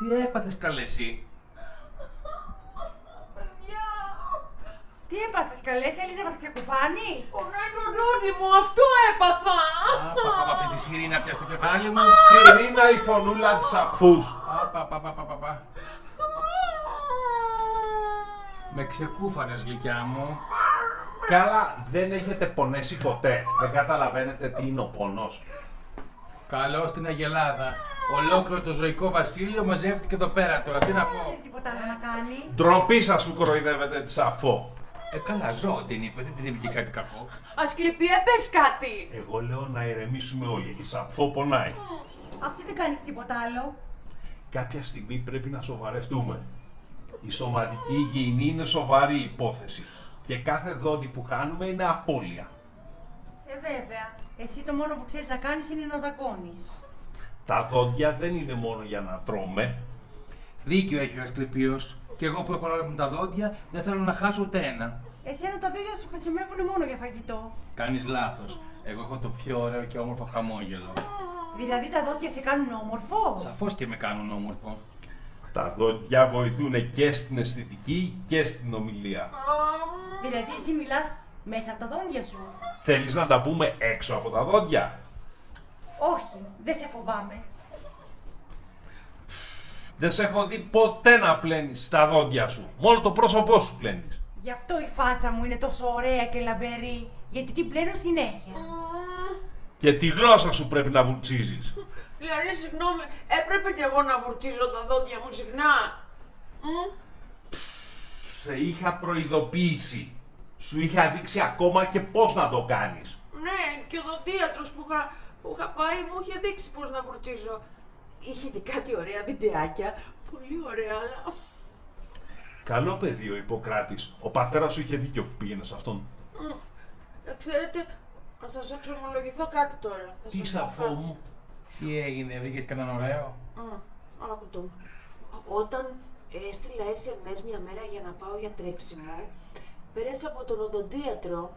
Τι έπαθες καλέ εσύ? Τι έπαθες καλέ, θέλεις να μας ξεκουφάνεις? Πονάει το δόντι μου, αυτό έπαθα! Απα, αυτή τη σιρήνα πια στο κεφάλι μου. Σιρήνα η φωνούλα της Απφούς. Απα. Με ξεκούφανες γλυκιά μου. Καλά, δεν έχετε πονέσει ποτέ. Δεν καταλαβαίνετε τι είναι ο πόνος. Καλώς στην Αγελάδα. Ολόκληρο το ζωικό βασίλειο μαζεύτηκε εδώ πέρα τώρα. Τι να πω. Τίποτα άλλο να κάνει. Ντροπή σας που κοροϊδεύετε τη Σαφώ. Καλά, ζώο την είπε, δεν την είπε και κάτι κακό. Ασκληπία, πες κάτι! Εγώ λέω να ηρεμήσουμε όλοι. Η Σαφώ πονάει. Αυτή δεν κάνει τίποτα άλλο. Κάποια στιγμή πρέπει να σοβαρευτούμε. Η σωματική υγιεινή είναι σοβαρή υπόθεση. Και κάθε δόντι που χάνουμε είναι απώλεια. Βέβαια. Εσύ το μόνο που ξέρεις να κάνεις είναι να δακώνεις. Τα δόντια δεν είναι μόνο για να τρώμε. Δίκιο έχει ο Ασκληπίος. Και εγώ που έχω όλα μου τα δόντια δεν θέλω να χάσω ούτε ένα. Εσένα τα δόντια σου χρησιμεύουν μόνο για φαγητό. Κάνεις λάθος. Εγώ έχω το πιο ωραίο και όμορφο χαμόγελο. Δηλαδή τα δόντια σε κάνουν όμορφο. Σαφώς και με κάνουν όμορφο. Τα δόντια βοηθούν και στην αισθητική και στην ομιλία. Δηλαδή εσύ μιλάς μέσα από τα δόντια σου. Θέλεις να τα πούμε έξω από τα δόντια? Όχι, δεν σε φοβάμαι. Δεν σε έχω δει ποτέ να πλένεις τα δόντια σου. Μόνο το πρόσωπό σου πλένεις. Γι' αυτό η φάτσα μου είναι τόσο ωραία και λαμπερή. Γιατί την πλένω συνέχεια. Και τη γλώσσα σου πρέπει να βουρτσίζεις. Δηλαδή, συγγνώμη, έπρεπε κι εγώ να βουρτσίζω τα δόντια μου συχνά. Σε είχα προειδοποιήσει. Σου είχα δείξει ακόμα και πώς να το κάνεις. Ναι, και ο δοντίατρος που είχα πάει μου είχε δείξει πώς να βουρτσίζω. Είχε και κάτι ωραία βιντεάκια. Πολύ ωραία, αλλά... Καλό παιδί ο Ιπποκράτης. Ο πατέρας σου είχε δίκιο που πήγαινε σε αυτόν. Ξέρετε, να σας εξομολογηθώ κάτι τώρα. Τι Σαφώ μου? Τι έγινε, βρήκες κανέναν ωραίο? Άκου το. Όταν έστειλα SMS μια μέρα για να πάω για τρέξιμο, πέρασα από τον οδοντίατρο,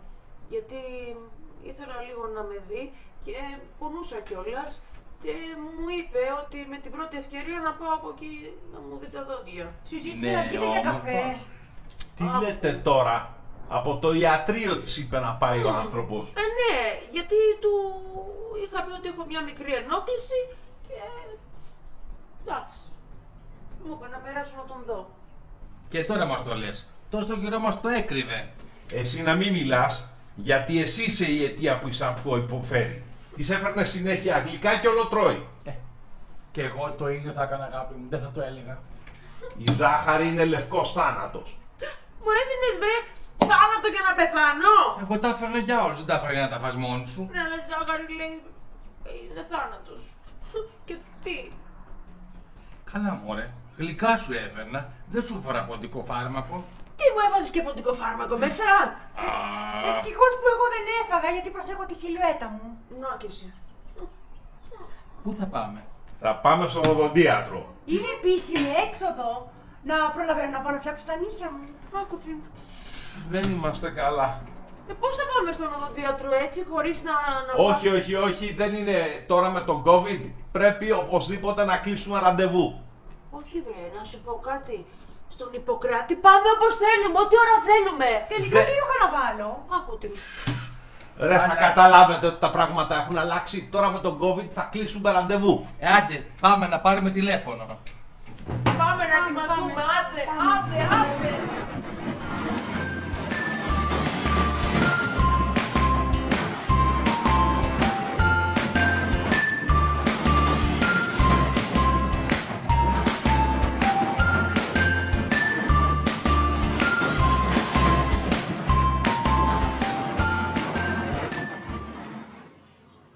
γιατί ήθελα λίγο να με δει και πονούσα κιόλας. Και μου είπε ότι με την πρώτη ευκαιρία να πάω από εκεί να μου δει τα δόντια. Συζήτησε να βγείτε για καφέ. Τι λέτε τώρα? Από το ιατρείο της είπε να πάει ο άνθρωπος. Ναι, γιατί του είχα πει ότι έχω μια μικρή ενόχληση και... εντάξει. Μου είπε να περάσω να τον δω. Και τώρα μας το λες. Τόσο καιρό μας το έκρυβε. Εσύ να μην μιλάς, γιατί εσύ είσαι η αιτία που η Σαφώ υποφέρει. Της έφερνε συνέχεια γλυκά και όλο τρώει. Και εγώ το ίδιο θα έκανα, αγάπη μου, δεν θα το έλεγα. Η ζάχαρη είναι λευκός θάνατος. Μου έδινες βρε θάνατο για να πεθάνω! Εγώ τα έφερνα για όλους, δεν τα έφερνα για να τα φας μόνος σου. Ναι, αλλά η ζάχαρη λέει είναι θάνατος. Και τι? Καλά μωρέ, γλυκά σου έφερνα, δεν σου έφερα ποντικό φάρμακο. Τι μου έβαζες και ποντικό φάρμακο μέσα? Ευτυχώς που εγώ δεν έφαγα γιατί προσέχω τη σιλουέτα μου. Να και εσύ. Πού θα πάμε? Θα πάμε στον οδοντίατρο. Είναι επίσημη έξοδο. Να προλαβαίνω να πάω να φτιάξω τα νύχια μου. Άκου τι. Δεν είμαστε καλά. Πώς θα πάμε στον οδοντίατρο έτσι, χωρίς να... Όχι, δεν είναι τώρα με τον COVID. Πρέπει οπωσδήποτε να κλείσουμε ραντεβού. Όχι βρε, να σου πω κάτι. Στον Ιπποκράτη πάμε όπως θέλουμε, ό,τι ώρα θέλουμε. Τελικά τι είχα να βάλω. Άκου τι. Ρε, θα καταλάβετε ότι τα πράγματα έχουν αλλάξει. Τώρα με τον COVID θα κλείσουμε ραντεβού. Άντε, πάμε να πάρουμε τηλέφωνο. Πάμε να ετοιμαστούμε, άντε.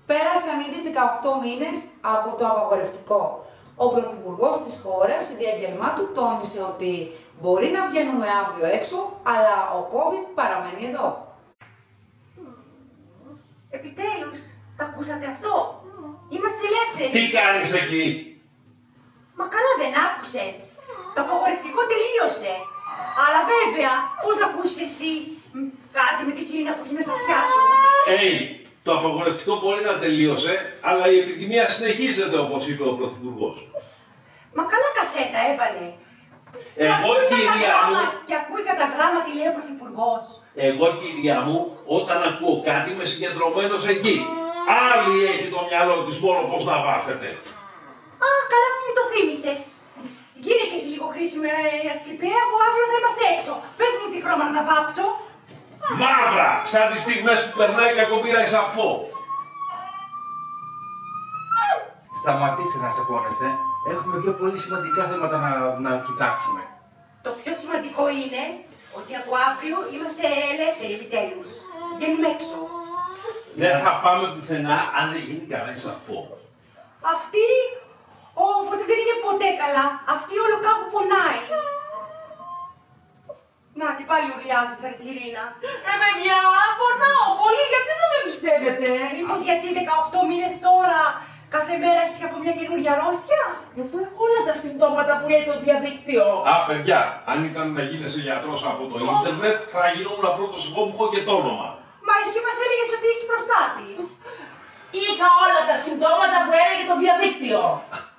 Πέρασαν ήδη 18 μήνες από το απαγορευτικό. Ο Πρωθυπουργός της χώρας, στη διάγγελμά του, τόνισε ότι μπορεί να βγαίνουμε αύριο έξω, αλλά ο COVID παραμένει εδώ. Επιτέλους, τα ακούσατε αυτό. Είμαστε ελεύθεροι. Τι κάνεις εκεί? Μα καλά δεν άκουσες. Το απαγορευτικό τελείωσε. Αλλά βέβαια, πώς να ακούσεις εσύ κάτι με τη σιρήνα που έχει μέσα στα αυτιά σου. Το απαγορευτικό μπορεί να τελείωσε, αλλά η επιδημία συνεχίζεται όπως είπε ο Πρωθυπουργός. Μα καλά κασέτα έβαλε. Εγώ, κυρία μου, Και ακούει κατά γράμμα τι λέει ο Πρωθυπουργός. εγώ, κυρία μου, όταν ακούω κάτι είμαι συγκεντρωμένος εκεί. Άλλη έχει το μυαλό της μόνο πώς να βάφεται. Α, καλά που μου το θύμισες. Γίνε και εσύ λίγο χρήσιμη Ασκληπία, που αύριο θα είμαστε έξω. Πες μου τι χρώμα να τα βάψω. Μαύρα, σαν τις στιγμές που περνάει η κακοπήρα η Σαφώ. Σταματήστε να τσακώνεστε. Έχουμε δύο πολύ σημαντικά θέματα να κοιτάξουμε. Το πιο σημαντικό είναι ότι από αύριο είμαστε ελεύθεροι επιτέλους. Βγαίνουμε έξω. Δεν θα πάμε πουθενά αν δεν γίνει καλά η Σαφώ. Αυτή, όποτε δεν είναι ποτέ καλά. Αυτή όλο κάπου πονάει. Να, τι πάλι ουρλιάζει σαν Σιρήνα. Παιδιά, πονάω πολύ, γιατί δεν με πιστεύετε. Μήπως γιατί 18 μήνες τώρα κάθε μέρα έχεις από μια καινούργια αρρώστια. Αφού έχω όλα τα συμπτώματα που λέει το διαδίκτυο. Α, παιδιά, αν ήταν να γίνεσαι γιατρός από το ίντερνετ, θα γινόμουν πρώτος εγώ που έχω και το όνομα. Μα εσύ μας έλεγες ότι έχεις προστάτη. Είχα όλα τα συμπτώματα που έλεγε το διαδίκτυο.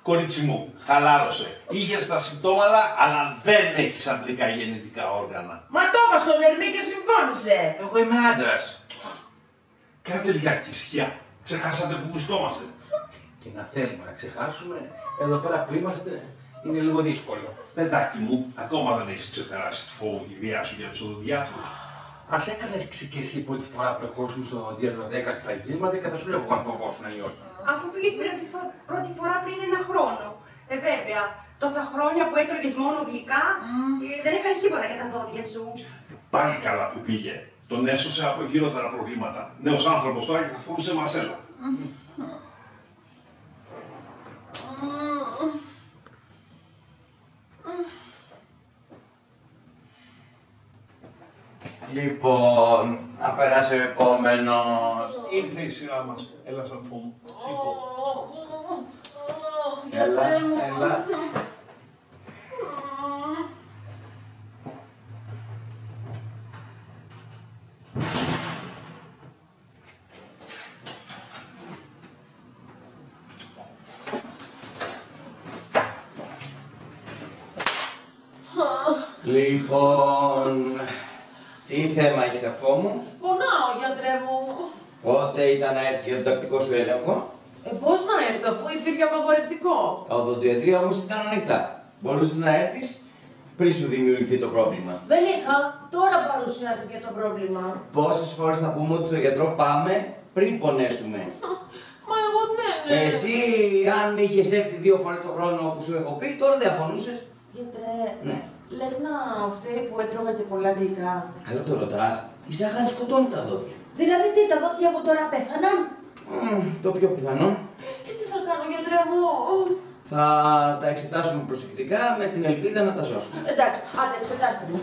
Κορίτσι μου, χαλάρωσε. Είχες τα συμπτώματα, αλλά δεν έχεις αντρικά γεννητικά όργανα. Μα το είπα στον Ερμή και συμφώνησε. Εγώ είμαι άντρας. Κάντε λιγάκι ησυχία. Ξεχάσατε που βρισκόμαστε. Και να θέλουμε να ξεχάσουμε, εδώ πέρα που είμαστε, είναι λίγο δύσκολο. Παιδάκι μου, ακόμα δεν έχεις ξεπεράσει τη φόβο και βία σου για τους οδοντιάτρους. Ας έκανες και εσύ πρώτη φορά που ερχόσουν στο οδοντίατρο 10 φραγγίσματα και θα σου λέγω αν φοβόσουν ή όχι. Αφού πήγες πρώτη φορά πριν ένα χρόνο. Βέβαια, τόσα χρόνια που έτρωγες μόνο γλυκά, δεν έκανες τίποτα για τα δόντια σου. Πάλι καλά που πήγε. Τον έσωσε από χειρότερα προβλήματα. Νέος άνθρωπος τώρα και θα φορούσε μασέλα. Λοιπόν, να περάσει ο επόμενος. Ήρθε η σειρά μας. Έλα σαν φόμου. Σήκω. Έλα. Λοιπόν, τι θέμα έχεις αφού μου? Πονάω, γιατρέ μου. Πότε ήταν να έρθεις για τον τακτικό σου έλεγχο? Πώς να έρθω, αφού υπήρχε απαγορευτικό. Τα οδοντιατρία όμως ήταν ανοιχτά. Μπορούσες να έρθεις πριν σου δημιουργηθεί το πρόβλημα. Δεν είχα, τώρα παρουσιάστηκε το πρόβλημα. Πόσες φορές θα πούμε ότι στο γιατρό πάμε πριν πονέσουμε? Μα εγώ δεν. Εσύ, αν είχες έρθει 2 φορές το χρόνο που σου έχω πει, τώρα δεν απονούσες. Γιατρέ, Ναι. λες να φταίει που έτρωγα και πολλά γλυκά. Καλά το ρωτάς. Η ζάχαρη σκοτώνει τα δόντια. Δηλαδή τι, τα δόντια μου τώρα πέθαναν. Το πιο πιθανό. Και τι θα κάνω, γιατρέ μου. Θα τα εξετάσουμε προσεκτικά με την ελπίδα να τα σώσουμε. Εντάξει, άντε εξετάστε μου.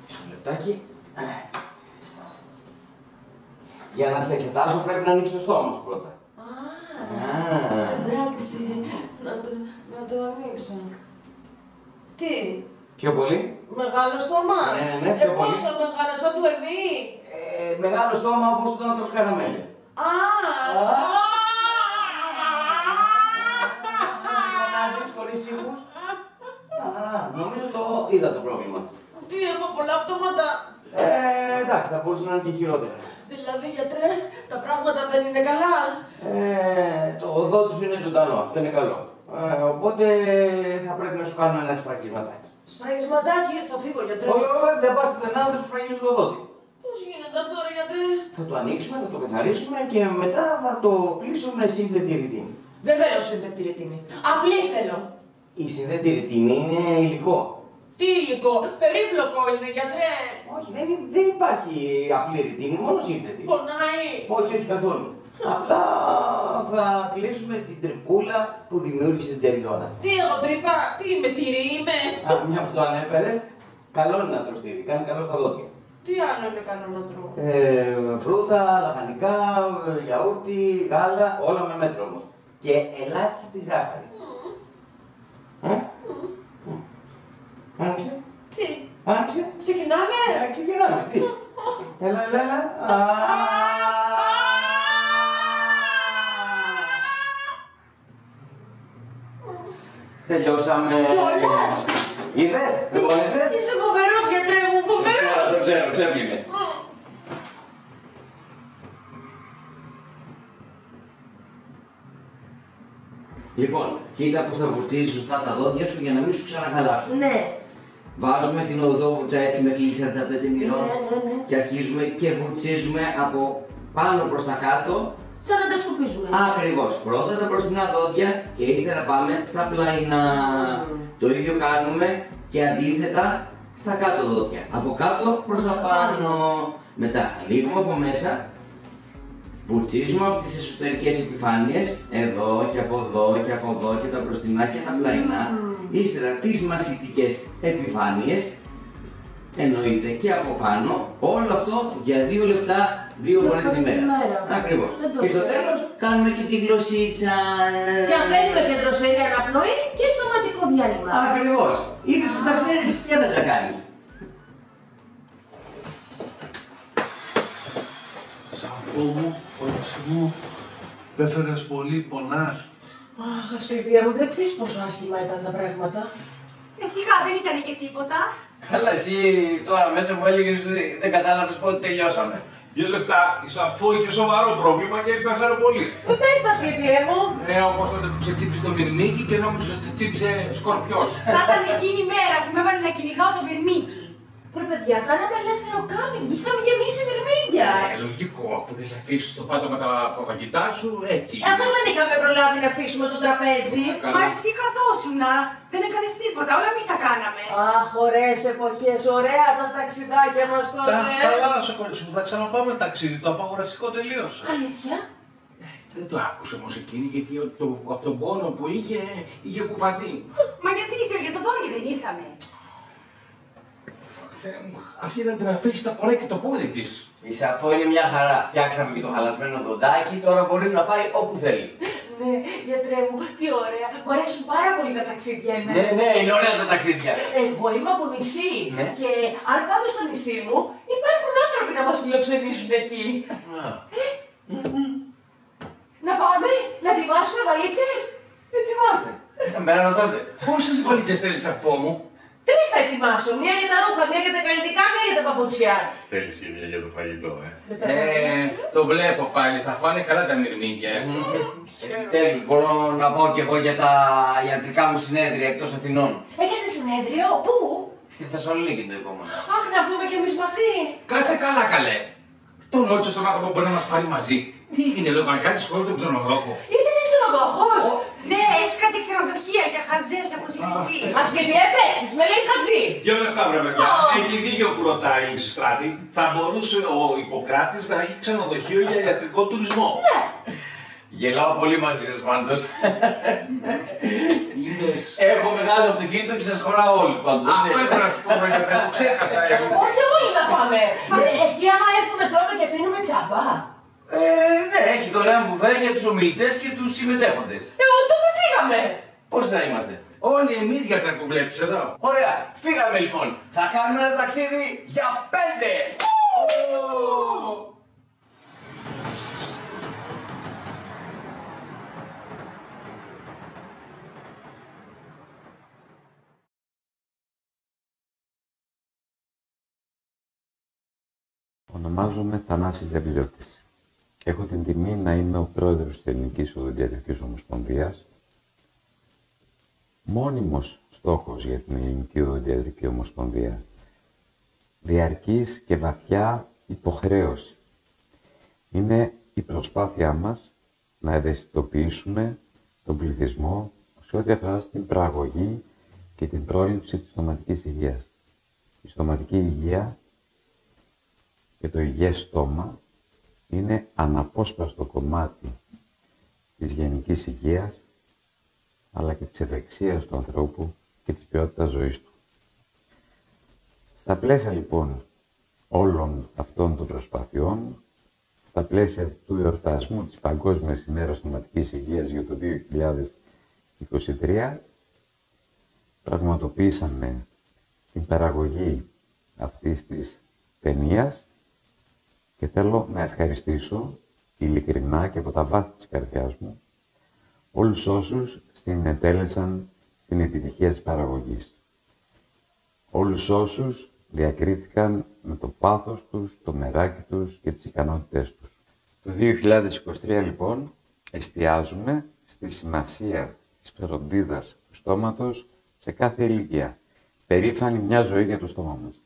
Μισό λεπτάκι. Για να σε εξετάσω πρέπει να ανοίξεις το στόμα σου πρώτα. Εντάξει, να το ανοίξω. Τι, Πιο πολύ. μεγάλο στόμα. Ναι, πιο πολύ. Πόσο μεγάλο, σαν του Ερμή. Μεγάλο στόμα όπως το να τρως καραμέλες. Φωνάζεις χωρίς ήχους. Νομίζω το είδα το πρόβλημα. Τι, έχω πολλά πτώματα. Εντάξει, θα μπορούσε να είναι και χειρότερα. Δηλαδή, γιατρέ, τα πράγματα δεν είναι καλά. Το δόντι σου είναι ζωντανό, αυτό είναι καλό. Οπότε θα πρέπει να σου κάνουμε ένα σφραγισματάκι. Σφραγισματάκι, θα φύγω, γιατρέ. Όχι, δεν πας πουθενά, δεν σου σφραγίσω το δόντι. Πώς γίνεται αυτό, ρε γιατρέ. Θα το ανοίξουμε, θα το καθαρίσουμε και μετά θα το κλείσουμε με σύνθετη ρητίνη. Δεν θέλω συνδετή ρετίνη. Απλή θέλω. Η συνθέτη ρητίνη είναι υλικό. Τι υλικό, περίπλοκο είναι, γιατρέ. Όχι, δεν υπάρχει απλή ρητίνη, μόνο σύνθετη. Πονάει. Όχι καθόλου. Απλά θα κλείσουμε την τρυπούλα που δημιούργησε την τεριδόνα. Τι έχω τρύπα, τι είμαι, τυρί είμαι. Μια που το ανέφερες, καλό είναι να τρως τυρί, κάνει καλό στα δόντια. Τι άλλο είναι καλό να τρώω. Φρούτα, λαχανικά, γιαούρτι, γάλα, όλα με μέτρο όμως. Και ελάχιστη ζάχαρη. Άνοιξε. Τι, Άνοιξε. ξεκινάμε. Ξεκινάμε. Τι. Έλα. Τελειώσαμε. Κιόλας! Είδες, δεν πόνεσες. Είσαι φοβερός, γιατρέ μου, φοβερός! Το ξέρω είμαι. Λοιπόν, κοίτα πως θα βουρτσίζεις σωστά τα δόντια σου για να μην σου ξαναχαλάσουν. Ναι. Βάζουμε την οδόβουρτσα έτσι με κλίση 45 μοιρών Ναι. και αρχίζουμε και βουρτσίζουμε από πάνω προς τα κάτω. Σαν να τα σκουπίζουμε. Ακριβώς. Πρώτα τα μπροστινά δόντια και ύστερα πάμε στα πλαϊνά. Το ίδιο κάνουμε και αντίθετα στα κάτω δόντια. Από κάτω προς τα πάνω. Μετά ανοίγουμε από μέσα. Βουρτσίζουμε από τις εσωτερικές επιφάνειες, εδώ και από εδώ και από εδώ και τα μπροστινά και τα πλαϊνά. Ύστερα τις μασιτικές επιφάνειες, εννοείται και από πάνω. Όλο αυτό για 2 λεπτά, 2 φορές τη μέρα. Ακριβώς. Και στο τέλος κάνουμε και τη γλωσσίτσα. Και αν θέλουμε και δροσερή αναπνοή και στοματικό διάλειμμα. Ακριβώς. Είδες που τα ξέρεις και δεν τα κάνεις. Σαφό μου, κορίτσι μου, πέφερες πολύ, πονάς. Αχ, Ασκληπία μου, δεν ξέρεις πόσο άσχημα ήταν τα πράγματα. Σιγά δεν ήταν και τίποτα. Καλά, εσύ τώρα μέσα μου έλεγες ότι δεν κατάλαβες πότε τελειώσαμε. 2 λεπτά, η Σαφό είχε σοβαρό πρόβλημα και υπέφερε πολύ. Πες τα, Ασκληπία μου. Ναι, όπως τότε που σε τσίψε το μυρμήγκι και νόμιζες ότι σε τσίψε σκορπιός. Θα ήταν εκείνη η μέρα που με έβαλε να κυνηγάω το μυρμήγκι. Βρε παιδιά, κάναμε ελεύθερο κάμπινγκ, είχαμε γεμίσει μυρμήγκια. Λογικό, αφού δεν σε αφήσεις στο πάτωμα τα φαγητά σου, έτσι. Αφού δεν είχαμε προλάβει να στήσουμε το τραπέζι. Μα εσύ καθόσουνα, δεν έκανες τίποτα, όλα εμείς τα κάναμε. Αχ, ωραίες εποχές, ωραία τα ταξιδάκια μας τότε. Χαλάρωσε, κορίτσι μου, θα ξαναπάμε ταξίδι, το απαγορευτικό τελείωσε. Αλήθεια. Δεν το άκουσε όμως εκείνη, γιατί από τον πόνο που είχε κουβαθεί. Μα γιατί είστε για το δόντι δεν ήρθαμε. Θεέ μου, αυτή να την αφήσει τα πολλά και το πόδι της. Η Σαφό είναι μια χαρά. Φτιάξαμε και το χαλασμένο δοντάκι, τώρα μπορεί να πάει όπου θέλει. Ναι, γιατρέ μου, τι ωραία. Μου αρέσουν πάρα πολύ τα ταξίδια εμένα. Ναι, είναι ωραία τα ταξίδια. Εγώ είμαι από νησί Ναι. και αν πάμε στο νησί μου, υπάρχουν άνθρωποι να μας φιλοξενήσουν εκεί. Να πάμε, να ετοιμάσουμε βαλίτσες. Ετοιμάστε. Μέρα ρωτάτε. Πόσες βαλίτσες θέλεις από μου? 3 θα ετοιμάσω. Μία για τα ρούχα, μία για τα καλλιτικά, μία για τα παπουτσιά. Θέλεις και μια για το φαγητό, Το βλέπω πάλι, θα φάνε καλά τα μυρμήγκια. Τέλος, μπορώ να πάω κι εγώ για τα ιατρικά μου συνέδρια εκτός Αθηνών. Έχετε συνέδριο, πού? Στη Θεσσαλονίκη το επόμενο. Αχ, να βγούμε κι εμείς μαζί. Κάτσε καλά καλέ. Τον ρώτησε στον άνθρωπο που μπορεί να μας πάρει μαζί. Τι είναι, λογαριάζει χωρίς τον ξενοδόχο. Είστε και ξενοδόχος. Ναι, έχει κάτι ξενοδοχεία για χαζές όπως είσαι εσύ. Ασκληπία πέστης, με λέει χαζή. 2 λεπτά, βρε παιδιά. Έχει δίκιο που ρωτάει η Λυσιστράτη. Θα μπορούσε ο Ιπποκράτης να έχει ξενοδοχείο για ιατρικό τουρισμό. Γελάω πολύ μαζί σας πάντως. Είδες. Έχω μεγάλο αυτοκίνητο και σας χωράω όλοι πάντως. Αυτό έπρεπε να σου πω, γιατί το ξέχασα. Οπότε όλοι να πάμε. Εκεί άμα έρθουμε τρώμε και πίνουμε τσάμπα. Ναι, έχει δωρεάν μπουφέ για τους ομιλητές και τους συμμετέχοντες. Τότε φύγαμε. Πώς θα είμαστε? Όλοι εμείς γιατρέ που βλέπεις εδώ. Ωραία, φύγαμε λοιπόν. Θα κάνουμε ένα ταξίδι για 5. Ονομάζομαι Θανάσης Δεμιλιώτης. Έχω την τιμή να είμαι ο πρόεδρος της Ελληνικής Οδοντιατρικής Ομοσπονδίας. Μόνιμος στόχος για την Ελληνική Οδοντιατρική Ομοσπονδία. Διαρκής και βαθιά υποχρέωση. Είναι η προσπάθειά μας να ευαισθητοποιήσουμε τον πληθυσμό σε ό,τι αφορά στην προαγωγή και την πρόληψη της στοματικής υγείας. Η στοματική υγεία και το υγιές στόμα είναι αναπόσπαστο κομμάτι της γενικής υγείας, αλλά και της ευεξίας του ανθρώπου και της ποιότητας ζωής του. Στα πλαίσια λοιπόν όλων αυτών των προσπαθειών, στα πλαίσια του εορτασμού της Παγκόσμιας ημέρας στοματικής υγείας για το 2023, πραγματοποιήσαμε την παραγωγή αυτής της ταινίας και θέλω να ευχαριστήσω ειλικρινά και από τα βάθη της καρδιάς μου όλους όσους στην εντέλεσαν στην επιτυχία της παραγωγής. Όλους όσους διακρίθηκαν με το πάθος τους, το μεράκι τους και τις ικανότητές τους. Το 2023 λοιπόν εστιάζουμε στη σημασία της φροντίδας του στόματος σε κάθε ηλικία. Περήφανη μια ζωή για το στόμα μας.